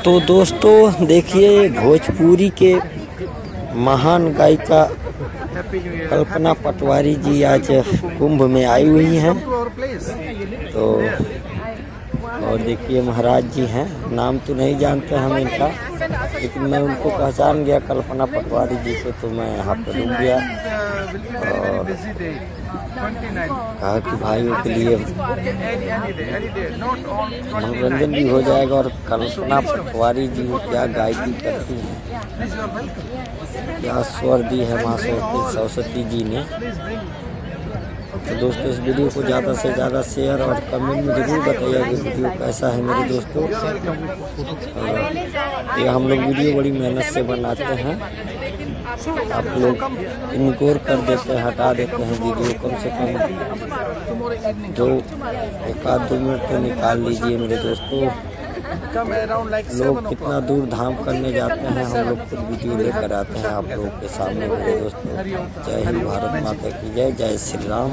तो दोस्तों देखिए, भोजपुरी के महान गायिका कल्पना पटवारी जी आज कुंभ में आई हुई हैं। तो और देखिए महाराज जी हैं, नाम तो नहीं जानते हम इनका, लेकिन मैं उनको पहचान गया कल्पना पटवारी जी को, तो मैं यहाँ पे रुक गया और कहा कि भाइयों के लिए मनोरंजन भी हो जाएगा। और कल्पना पटवारी जी क्या गायकी करती हैं, क्या स्वर दी है माँ सरस्वती जी ने। तो दोस्तों इस वीडियो को ज़्यादा से ज़्यादा शेयर और कमेंट में ज़रूर बताइए कि वीडियो कैसा है मेरे दोस्तों। ये हम लोग वीडियो बड़ी मेहनत से बनाते हैं, आप लोग इग्नोर कर देते हैं, हटा देते हैं वीडियो। कम से कम जो 1-2 मिनट तो निकाल लीजिए मेरे दोस्तों। लोग कितना दूर धाम करने जाते हैं, हम लोग खुद वीडियो लेकर आते हैं आप लोगों के सामने मेरे दोस्तों। जय हिंद, भारत माता की जय, जय श्री राम।